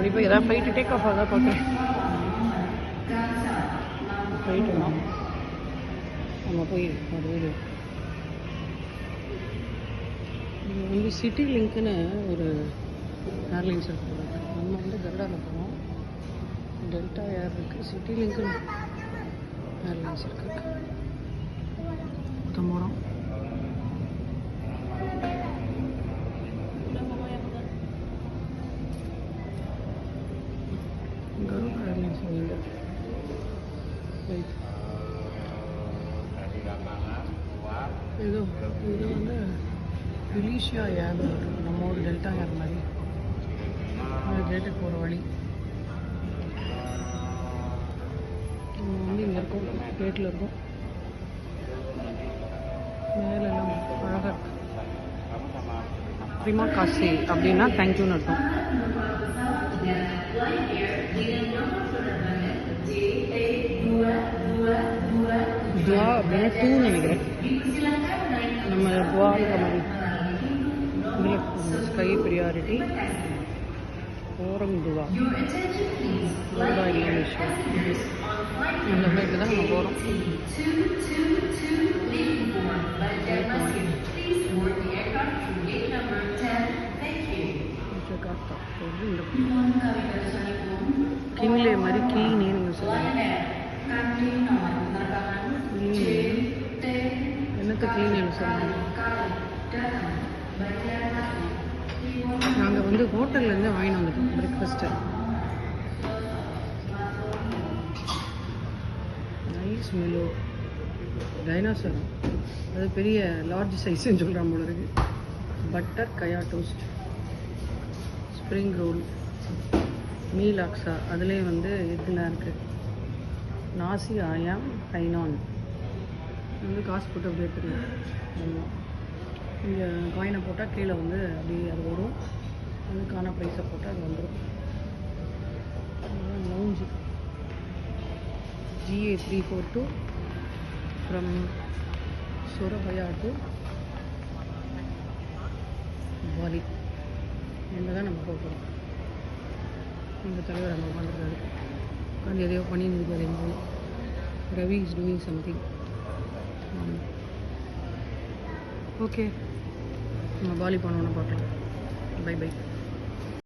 இப்போ எதாவது flight take off ஆகுதா பார்க்குறேன். ஃப்ளைட்டுனா நம்ம போய் ஒரு வீடு. இது வந்து சிட்டி லிங்க்குன்னு ஒரு ஏர்லைன்ஸ் இருக்குது. நம்ம வந்து கருடாவில் போகிறோம். டெல்டா ஏர் இருக்குது, சிட்டி லிங்க்குன்னு ஏர்லைன்ஸ் இருக்குது. போகிறோம். கருடா ஏர்லைன்ஸ் வந்து ஃப்ளைட் இது வந்து ஃபிலிஷியா ஏர் நம்ம ஒரு டெல்டா ஏர் மாதிரி கேட்டுக்கு போகிற வழி. நம்ம வந்து இங்கே இருக்கோம், கேட்டில் இருக்கோம். மேலெல்லாம் அழகாக இருக்கு. ப்ரிமா காசி அப்படின்னா தேங்க்யூன்னு அர்த்தம். துவா அப்படின்னா டூன்னு நினைக்கிறேன். நம்ம துவாங்கிற மாதிரி இதில் ஸ்கை ப்ரியாரிட்டி ஓரம் துவா ரொம்ப இல்லை விஷயம். அந்த ஃப்ளைட்டு தான் நம்ம போகிறோம். கிங்லே மாதிரி கீனே நீங்கள் சொல்லுங்கள். என்னத்தை கிளீன் சொல்லுங்கள். நாங்கள் வந்து ஹோட்டல்லேருந்து வாங்கிட்டு வந்துட்டோம் பிரேக்ஃபாஸ்ட்டு. நைஸ் மெலோ டைனாசர், அது பெரிய லார்ஜ் சைஸ்ன்னு சொல்கிறான் போல இருக்கு. Butter kaya toast, spring roll, meal அக்ஸா, அதுலேயே வந்து இதெல்லாம் இருக்குது. நாசி ஆயாம் ஹைனான் வந்து காசு போட்டு அப்படியே தெரியும். ஆமாம், இங்கே காயினை போட்டால் கீழே வந்து அப்படியே அது வரும். அதுக்கான ப்ரைஸை போட்டால் அது வந்துடும். Lounge GA 342 from Surabaya to Bali. இங்கே தான் நம்ம போகிறோம். எங்கள் தலைவர் அங்கே உட்காந்துருக்காரு. உட்காந்து எதையோ பண்ணின்னு இருக்காரு. எங்கே Ravi is doing something. Okay, நம்ம பாலி போனோன்னு பார்க்கலாம். Bye by.